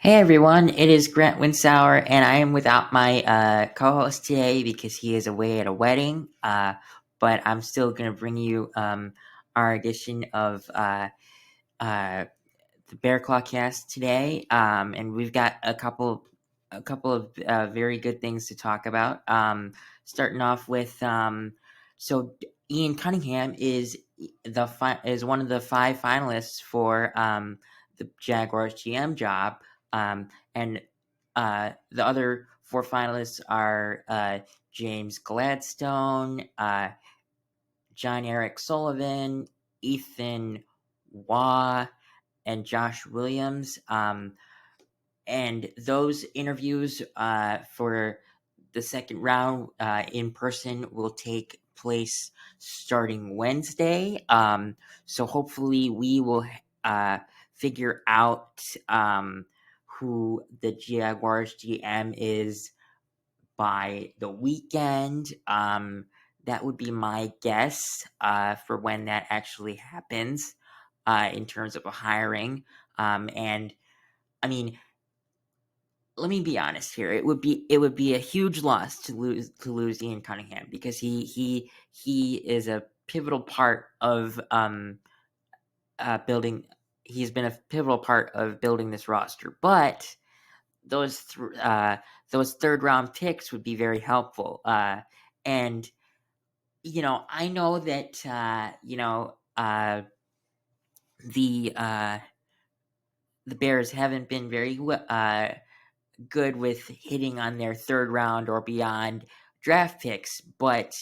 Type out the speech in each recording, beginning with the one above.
Hey everyone, it is Grant Winsauer, and I am without my co-host today because he is away at a wedding. But I'm still going to bring you our edition of uh, the Bear Claw Cast today, and we've got a couple of very good things to talk about. Starting off with, so Ian Cunningham is is one of the five finalists for the Jaguars GM job, and the other four finalists are James Gladstone, John Eric Sullivan, Ethan Waugh, and Josh Williams. And those interviews for the second round in person will take place starting Wednesday. So hopefully we will figure out who the Jaguars GM is by the weekend. That would be my guess for when that actually happens in terms of a hiring. And I mean, let me be honest here. It would be a huge loss to lose Ian Cunningham because he is a pivotal part of building. He's been a pivotal part of building this roster, but those those third round picks would be very helpful. And I know that the the Bears haven't been very good with hitting on their third round or beyond draft picks, but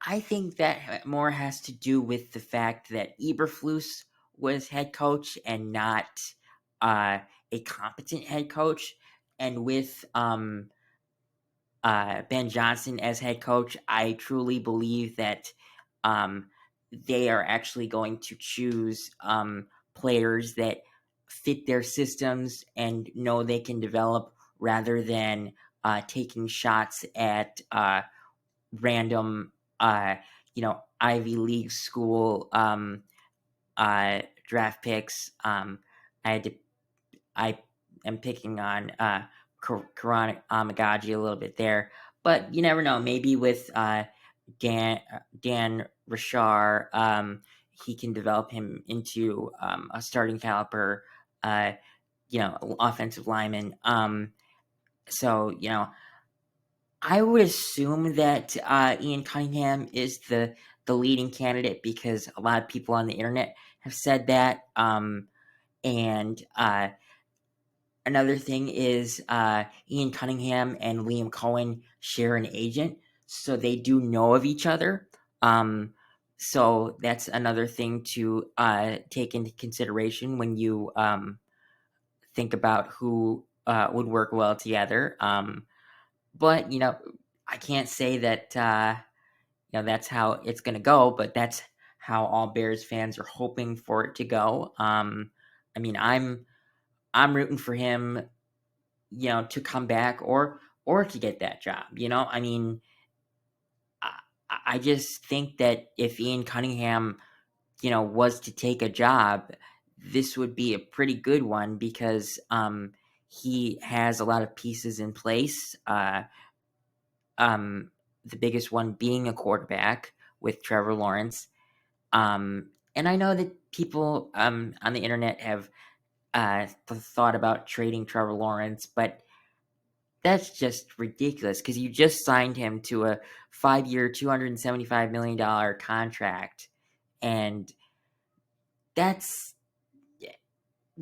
I think that more has to do with the fact that Eberflus was head coach and not a competent head coach, and with Ben Johnson as head coach, I truly believe that they are actually going to choose players that fit their systems and know they can develop rather than taking shots at random, Ivy League school draft picks. I had to, I am picking on Karan Amagaji a little bit there, but you never know. Maybe with Dan Rashar, he can develop him into a starting caliber, offensive lineman. So I would assume that Ian Cunningham is the leading candidate because a lot of people on the internet have said that. And another thing is Ian Cunningham and Liam Cohen share an agent, so they do know of each other. So that's another thing to take into consideration when you think about who would work well together. But I can't say that that's how it's going to go, but that's how all Bears fans are hoping for it to go. I mean, I'm rooting for him, to come back or to get that job. I mean, I just think that if Ian Cunningham, was to take a job, this would be a pretty good one because he has a lot of pieces in place. The biggest one being a quarterback with Trevor Lawrence. And I know that people on the internet have thought about trading Trevor Lawrence, but that's just ridiculous because you just signed him to a 5-year, $275 million contract. And that's,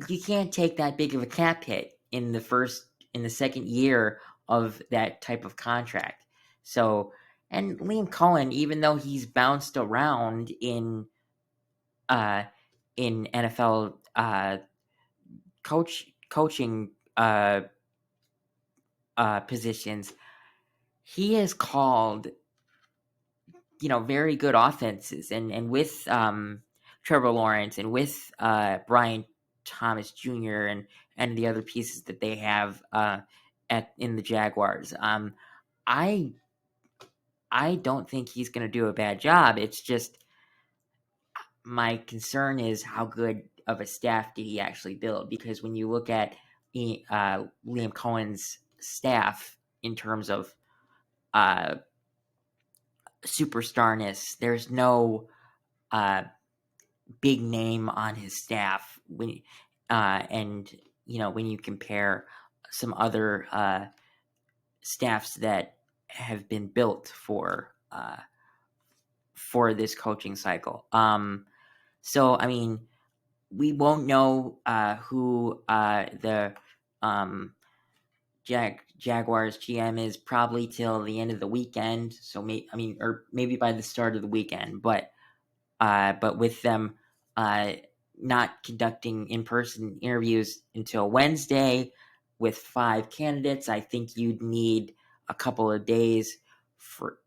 you can't take that big of a cap hit in the second year of that type of contract. So, and Liam Cohen, even though he's bounced around in NFL coaching positions, he has called very good offenses, and with Trevor Lawrence and with Brian Thomas Jr. and the other pieces that they have in the Jaguars. I don't think he's going to do a bad job. It's just my concern is how good of a staff did he actually build? Because when you look at Liam Cohen's staff in terms of superstarness, there's no big name on his staff and when you compare some other staffs that have been built for this coaching cycle. So I mean, we won't know who the Jaguars GM is probably till the end of the weekend. So maybe by the start of the weekend. But with them not conducting in-person interviews until Wednesday with 5 candidates, I think you'd need a couple of days for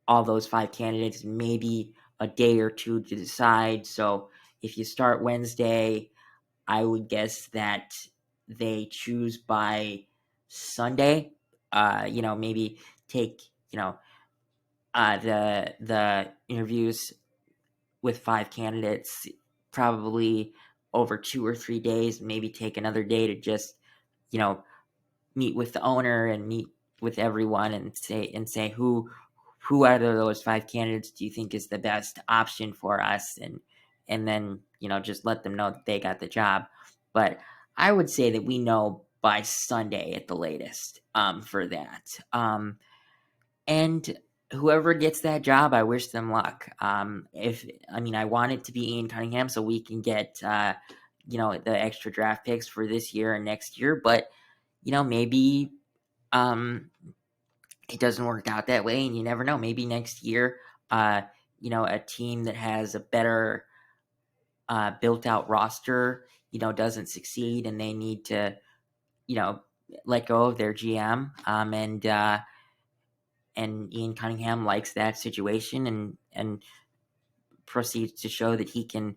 all those 5 candidates, maybe a day or two to decide. So if you start Wednesday, I would guess that they choose by Sunday. Maybe take the interviews with 5 candidates probably over 2 or 3 days. Maybe take another day to just meet with the owner and meet with everyone and say who out of those 5 candidates do you think is the best option for us, and then just let them know that they got the job. But I would say that we know by Sunday at the latest for that. And whoever gets that job, I wish them luck. I want it to be Ian Cunningham so we can get the extra draft picks for this year and next year. But maybe it doesn't work out that way, and you never know. Maybe next year, a team that has a better built out roster, doesn't succeed, and they need to, let go of their GM. And Ian Cunningham likes that situation and proceeds to show that he can,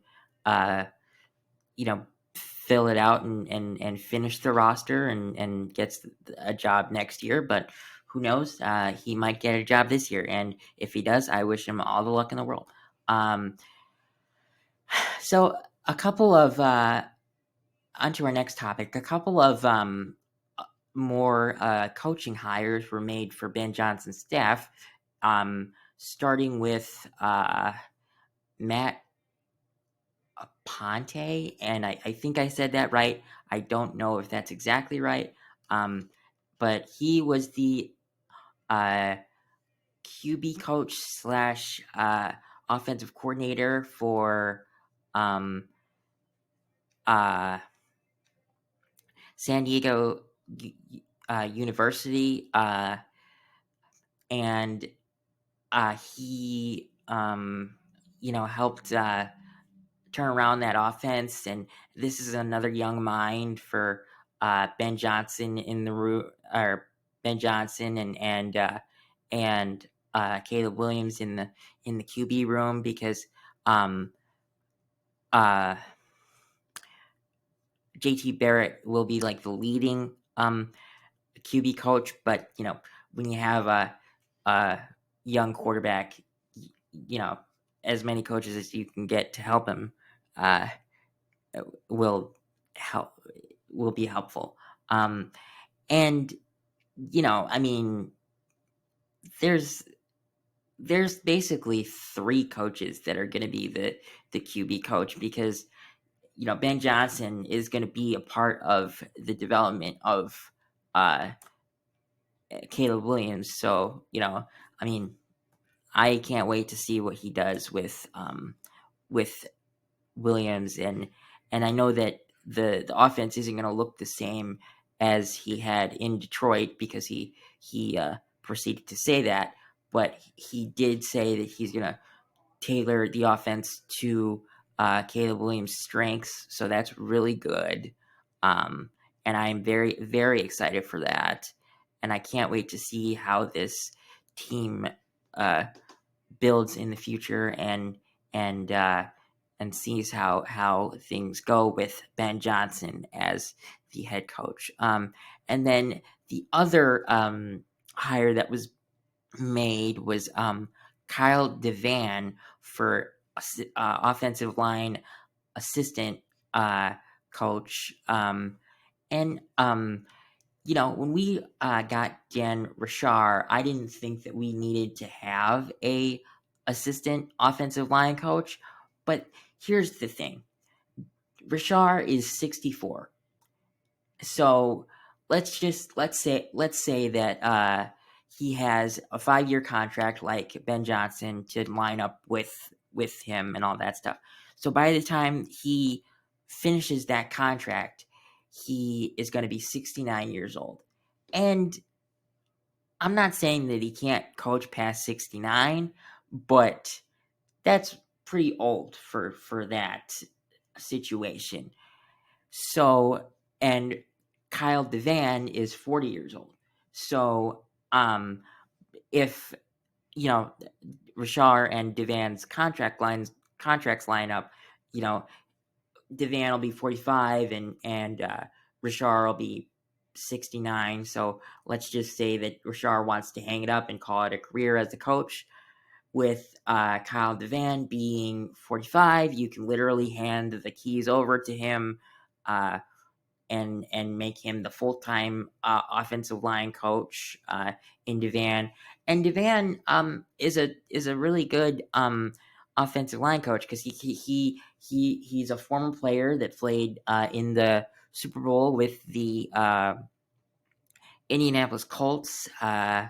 fill it out and finish the roster and gets a job next year. But who knows? He might get a job this year. And if he does, I wish him all the luck in the world. So a couple of, onto our next topic, a couple of more coaching hires were made for Ben Johnson's staff, starting with Matt Aponte, and I think I said that right. I don't know if that's exactly right, but he was the QB coach / offensive coordinator for San Diego University, and he helped turn around that offense. And this is another young mind for Ben Johnson Ben Johnson and Caleb Williams in the QB room, because JT Barrett will be like the leading QB coach, but when you have a young quarterback, as many coaches as you can get to help him will be helpful. And there's basically 3 coaches that are going to be the QB coach, because Ben Johnson is going to be a part of the development of Caleb Williams. So I can't wait to see what he does with Williams, and I know that the offense isn't going to look the same as he had in Detroit, because he proceeded to say that, but he did say that he's going to tailor the offense to Caleb Williams' strengths, so that's really good, and I'm very, very excited for that, and I can't wait to see how this team builds in the future and sees how things go with Ben Johnson as the head coach. And then the other hire that was made was Kyle DeVan for offensive line assistant coach. And when we got Dan Rashar, I didn't think that we needed to have a assistant offensive line coach. But here's the thing: Rashar is 64. So let's say that he has a 5-year contract like Ben Johnson to line up with him and all that stuff. So by the time he finishes that contract, he is going to be 69 years old. And I'm not saying that he can't coach past 69, but that's pretty old for that situation. So, and Kyle DeVan is 40 years old. So, if Rashar and DeVan's contracts line up, DeVan will be 45 and Rashar will be 69. So let's just say that Rashar wants to hang it up and call it a career as a coach. With Kyle DeVan being 45, you can literally hand the keys over to him and make him the full-time offensive line coach in DeVan. And DeVan is a really good offensive line coach because he's a former player that played in the Super Bowl with the Indianapolis Colts. I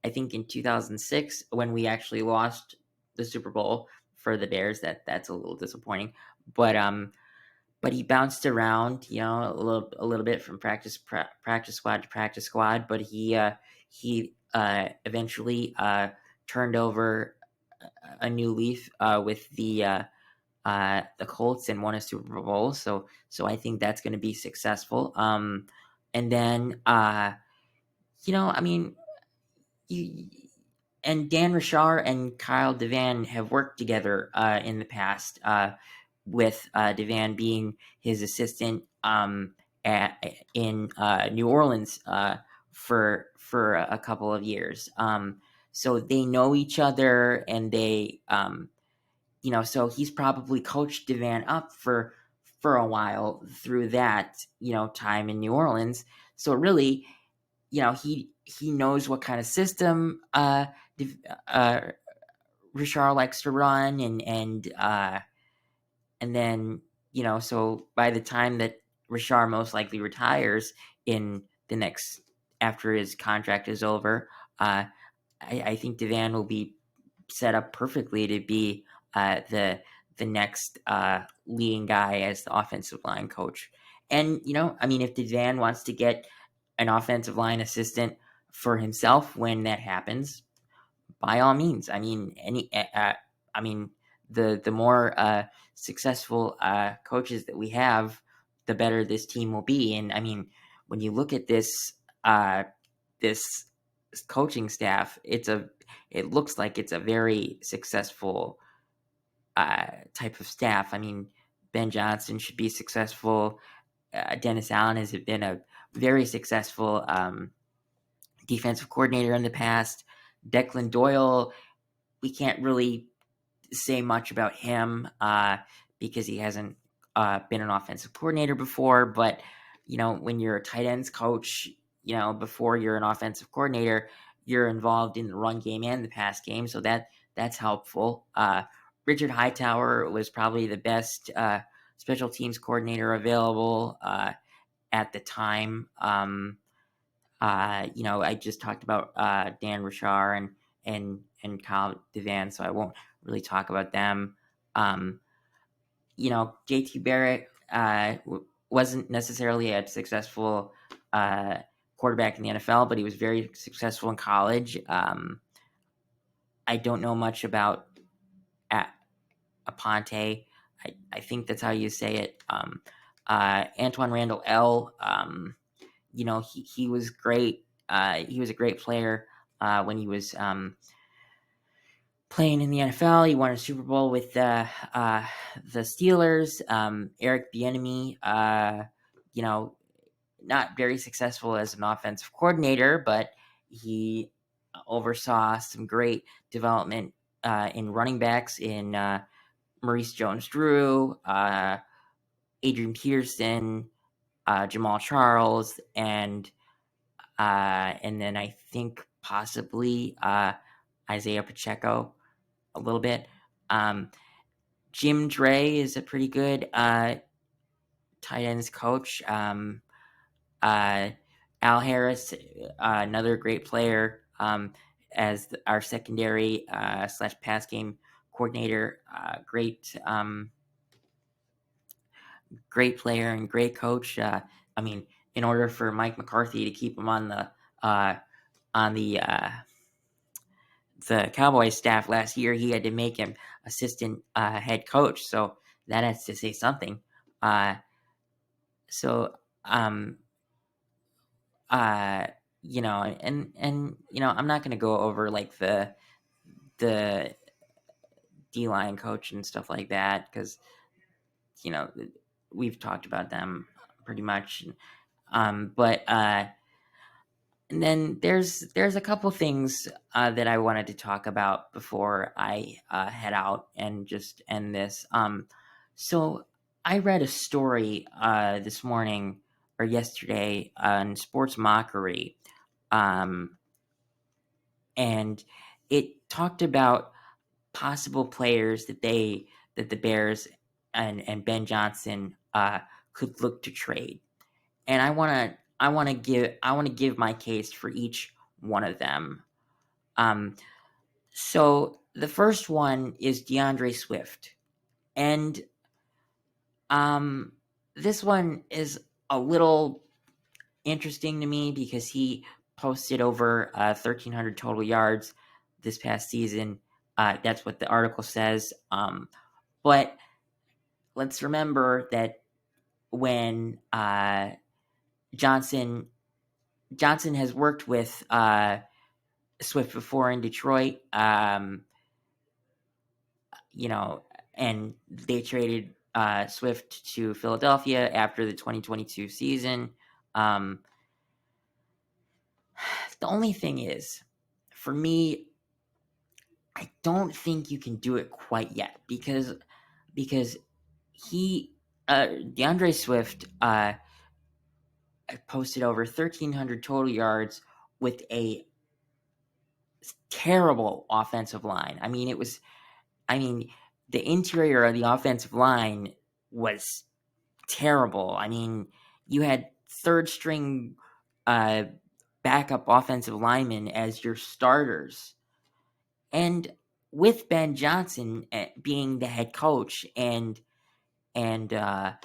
think in 2006 when we actually lost the Super Bowl for the Bears. That's a little disappointing, but he bounced around, a little bit from practice squad to practice squad. But he eventually turned over a new leaf with the Colts and won a Super Bowl. So I think that's going to be successful. And then and Dan Rashar and Kyle DeVan have worked together in the past, with DeVan being his assistant in New Orleans for a couple of years. So they know each other, and they, so he's probably coached DeVan up for a while through that, time in New Orleans. So really, he knows what kind of system Richard likes to run, and then so by the time that Richard most likely retires in the next after his contract is over, I think DeVan will be set up perfectly to be the next leading guy as the offensive line coach. And if DeVan wants to get an offensive line assistant for himself when that happens, by all means. The more successful coaches that we have, the better this team will be. And when you look at this coaching staff, it looks like it's a very successful type of staff. Ben Johnson should be successful. Dennis Allen has been a very successful defensive coordinator in the past. Declan Doyle, we can't really say much about him because he hasn't been an offensive coordinator before. But when you're a tight ends coach, before you're an offensive coordinator, you're involved in the run game and the pass game, so that's helpful. Richard Hightower was probably the best special teams coordinator available at the time. I just talked about Dan Rashar and Kyle DeVan, so I won't really talk about them. JT Barrett wasn't necessarily a successful quarterback in the NFL, but he was very successful in college. I don't know much about Aponte. I think that's how you say it. Antoine Randall L. He was great. He was a great player when he was playing in the NFL. He won a Super Bowl with the Steelers. Eric Bieniemy, not very successful as an offensive coordinator, but he oversaw some great development in running backs in Maurice Jones-Drew, Adrian Peterson, Jamal Charles, and then I think possibly Isaiah Pacheco a little bit. Jim Dre is a pretty good tight ends coach. Al Harris, another great player, as our secondary / pass game coordinator. Great player and great coach. I mean, in order for Mike McCarthy to keep him on the Cowboys staff last year, he had to make him assistant head coach. So that has to say something. You know, and you know, I'm not going to go over like the D-line coach and stuff like that, because you know, we've talked about them pretty much. But and then there's a couple things that I wanted to talk about before I head out and just end this. So I read a story this morning or yesterday on Sports Mockery, and it talked about possible players that the Bears and Ben Johnson could look to trade. And I want to give my case for each one of them. So the first one is DeAndre Swift, and this one is a little interesting to me because he posted over 1,300 total yards this past season. That's what the article says. But let's remember that when Johnson has worked with Swift before in Detroit, you know, and they traded Swift to Philadelphia after the 2022 season. The only thing is, for me, I don't think you can do it quite yet because he DeAndre Swift posted over 1,300 total yards with a terrible offensive line. I mean, the interior of the offensive line was terrible. I mean, you had third string backup offensive linemen as your starters. And with Ben Johnson being the head coach and the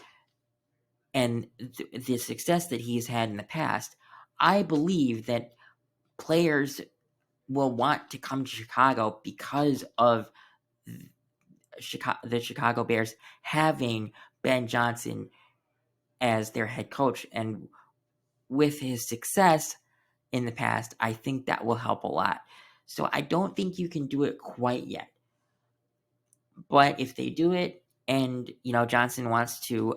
success that he's had in the past, I believe that players will want to come to Chicago because of the Chicago Bears having Ben Johnson as their head coach. And with his success in the past, I think that will help a lot. So I don't think you can do it quite yet. But if they do it and, you know, Johnson wants to,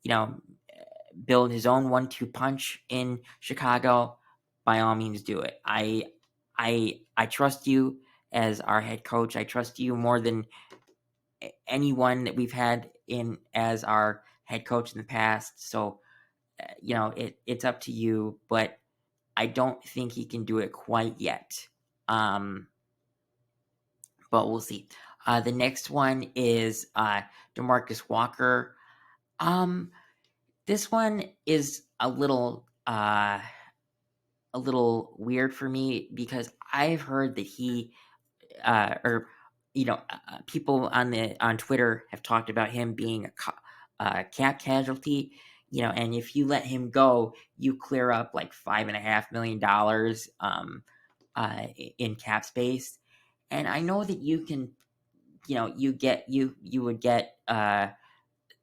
you know, build his own 1-2 punch in Chicago, by all means do it. I trust you as our head coach. I trust you more than anyone that we've had in as our head coach in the past. So, you know, it's up to you, but I don't think he can do it quite yet. But we'll see. The next one is DeMarcus Walker. This one is a little weird for me because I've heard that he people on Twitter have talked about him being a cap casualty, you know, and if you let him go, you clear up like $5.5 million in cap space. And I know that you can, you know, you would get an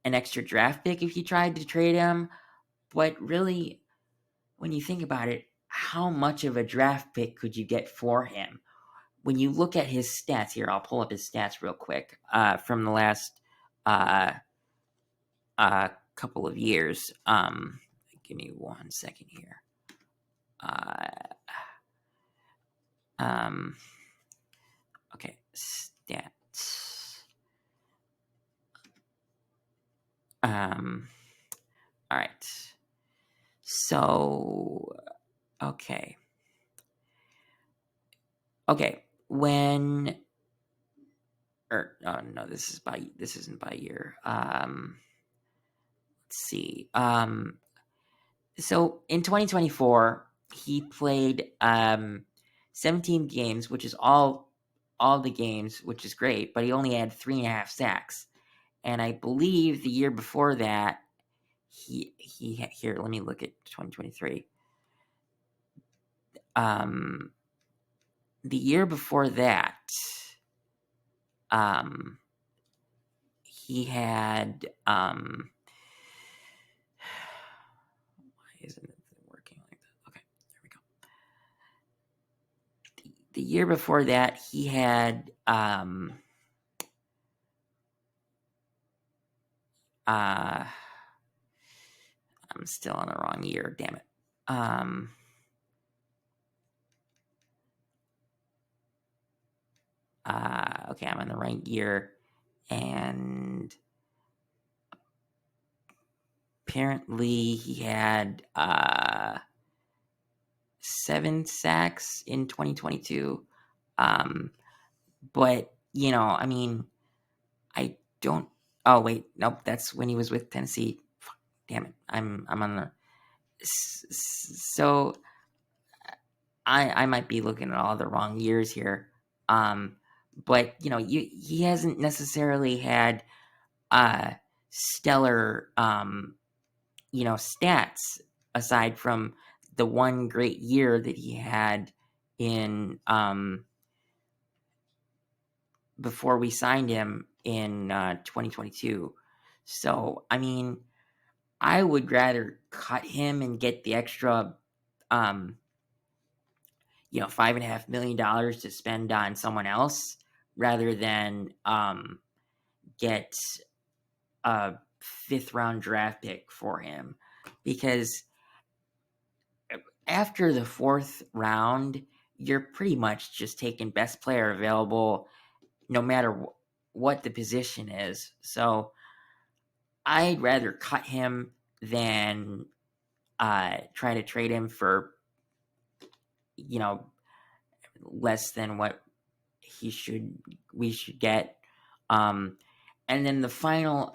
extra draft pick if you tried to trade him, but really, when you think about it, how much of a draft pick could you get for him? When you look at his stats here, I'll pull up his stats real quick from the last couple of years. Give me 1 second here. Okay, stats. All right. So, okay. When no, this isn't by year. Let's see. So in 2024, he played 17 games, which is all the games, which is great, but he only had 3.5 sacks. And I believe the year before that, here, let me look at 2023. The year before that, he had why isn't it working like that? Okay, there we go. The year before that, he had I'm still on the wrong year, damn it. Okay, I'm on the right year, and apparently he had 7 sacks in 2022. But I mean, I don't. Oh wait, nope. That's when he was with Tennessee. Fuck, damn it, I'm on the. So I might be looking at all the wrong years here. But he hasn't necessarily had stellar stats aside from the one great year that he had in before we signed him in 2022. So I mean, I would rather cut him and get the extra $5.5 million to spend on someone else rather than get a 5th round draft pick for him, because after the 4th round, you're pretty much just taking best player available, no matter what the position is. So I'd rather cut him than try to trade him for less than what we should get. And then the final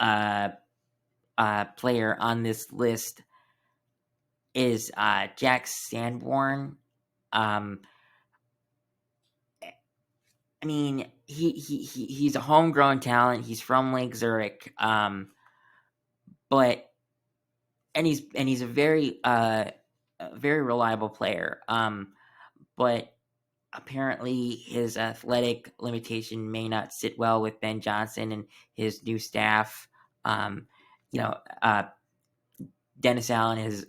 player on this list is Jack Sanborn. I mean, he's a homegrown talent. He's from Lake Zurich, but he's a very reliable player. But apparently his athletic limitation may not sit well with Ben Johnson and his new staff. Dennis Allen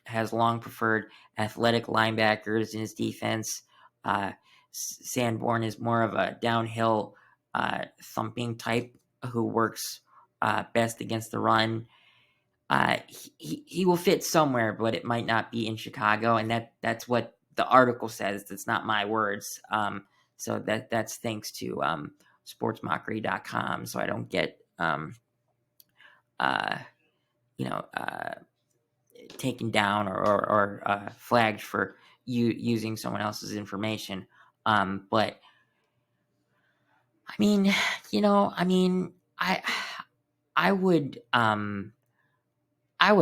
has long preferred athletic linebackers in his defense. Sanborn is more of a downhill thumping type who works best against the run. He will fit somewhere, but it might not be in Chicago, and that's what the article says. That's not my words. So that's thanks to sportsmockery.com, so I don't get taken down or flagged for using someone else's information. But I mean, I would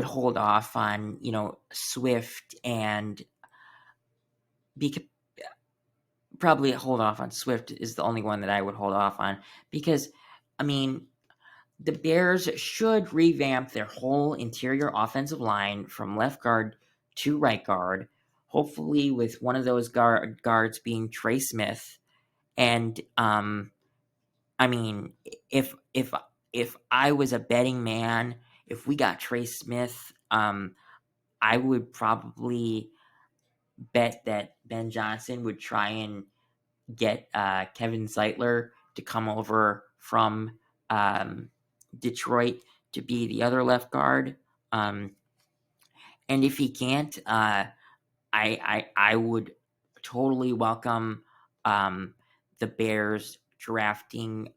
hold off on Swift, and probably hold off on Swift is the only one that I would hold off on, because I mean, the Bears should revamp their whole interior offensive line from left guard to right guard, hopefully with one of those guards being Trey Smith. And I mean, if I was a betting man, if we got Trey Smith, I would probably bet that Ben Johnson would try and get Kevin Zeitler to come over from Detroit to be the other left guard. And if he can't, I would totally welcome the Bears drafting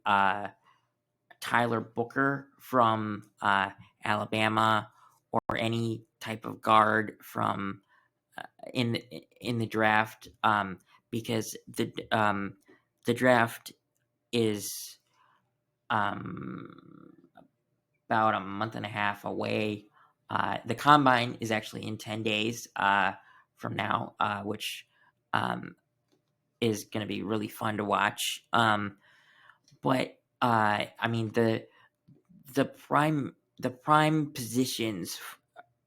Tyler Booker from Alabama or any type of guard from in the draft, because the draft is about a month and a half away. The combine is actually in 10 days from now, which is going to be really fun to watch. But I mean, the prime positions,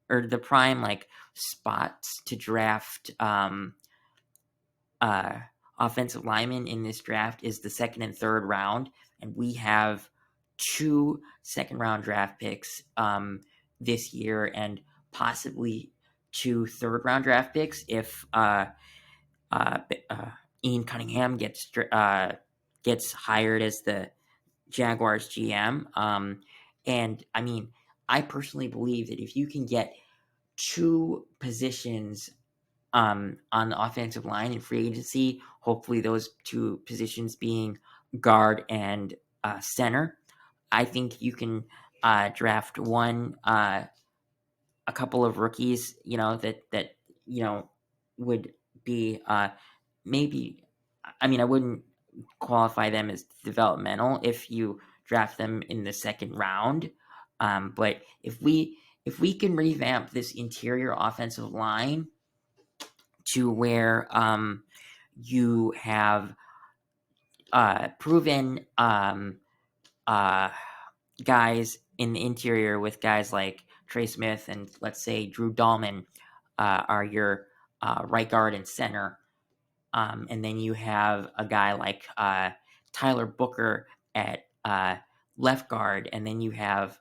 or the prime like spots to draft offensive linemen in this draft is the second and third round, and we have 2 second-round draft picks this year, and possibly 2 third-round draft picks if Ian Cunningham gets hired as the Jaguars GM. And I mean, I personally believe that if you can get 2 positions on the offensive line in free agency, hopefully those 2 positions being guard and center, I think you can draft a couple of rookies, that would be maybe. I mean, I wouldn't qualify them as developmental if you draft them in the second round. But if we can revamp this interior offensive line to where you have proven guys in the interior with guys like Trey Smith and, let's say, Drew Dahlman are your right guard and center. And then you have a guy like Tyler Booker at left guard, and then you have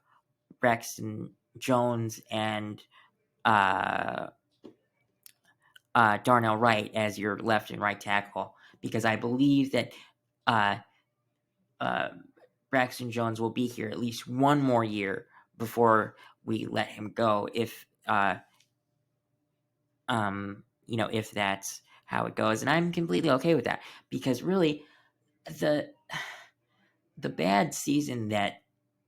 Braxton Jones and Darnell Wright as your left and right tackle, because I believe that Braxton Jones will be here at least one more year before we let him go, if if that's how it goes. And I'm completely okay with that, because really the bad season that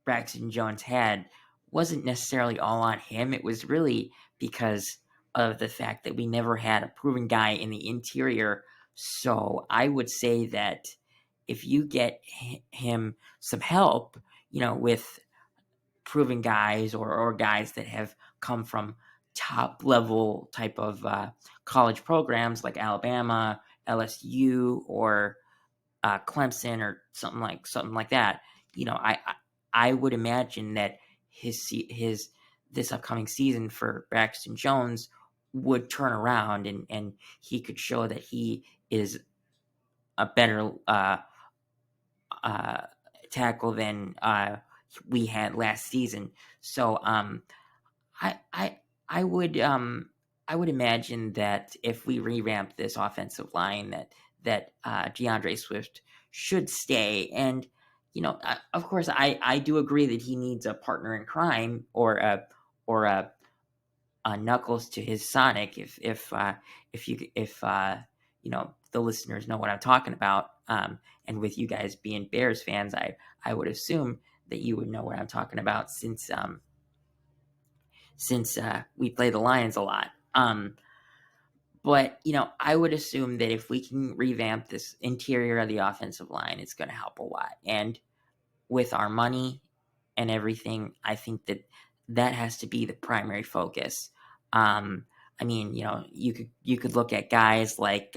Braxton Jones had wasn't necessarily all on him. It was really because of the fact that we never had a proven guy in the interior. So I would say that if you get him some help, with proven guys or guys that have come from top level type of college programs like Alabama, LSU, or Clemson, or something like that, I would imagine that his this upcoming season for Braxton Jones would turn around, and he could show that he is a better tackle than we had last season. So I would imagine that if we revamp this offensive line, that DeAndre Swift should stay. And of course, I do agree that he needs a partner in crime, or a Knuckles to his Sonic, if the listeners know what I'm talking about. And with you guys being Bears fans, I would assume that you would know what I'm talking about, since we play the Lions a lot. But I would assume that if we can revamp this interior of the offensive line, it's going to help a lot. And with our money and everything, I think that has to be the primary focus. I mean, you could look at guys like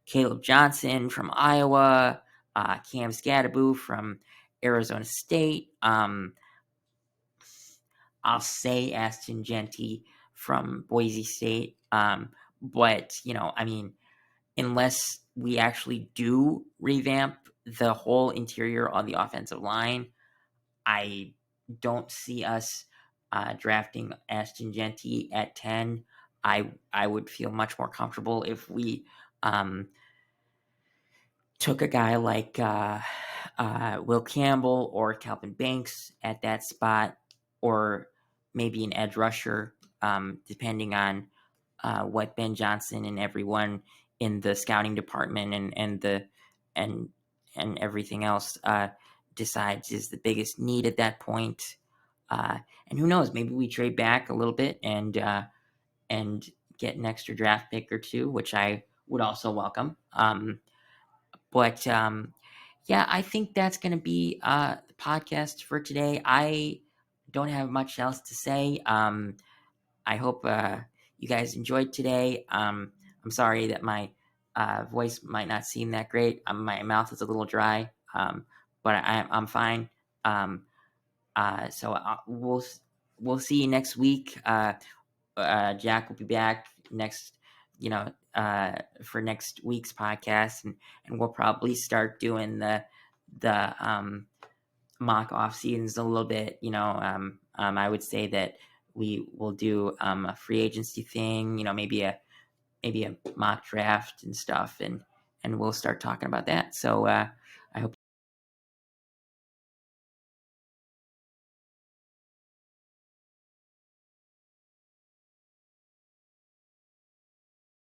Caleb Johnson from Iowa, Cam Scadaboo from Arizona State. I'll say Aston Genty from Boise State. But I mean, unless we actually do revamp the whole interior on the offensive line, I don't see us drafting Aston Genty at 10. I would feel much more comfortable if we took a guy like Will Campbell or Calvin Banks at that spot, or maybe an edge rusher, depending on what Ben Johnson and everyone in the scouting department and everything else decides is the biggest need at that point. And who knows, maybe we trade back a little bit and get an extra draft pick or two, which I would also welcome. But yeah, I think that's going to be the podcast for today. I don't have much else to say. I hope you guys enjoyed today. I'm sorry that my voice might not seem that great. My mouth is a little dry, but I'm fine. So we'll see you next week. Jack will be back next, for next week's podcast, and we'll probably start doing the mock off seasons a little bit. I would say that we will do a free agency thing. Maybe a mock draft and stuff, and we'll start talking about that. So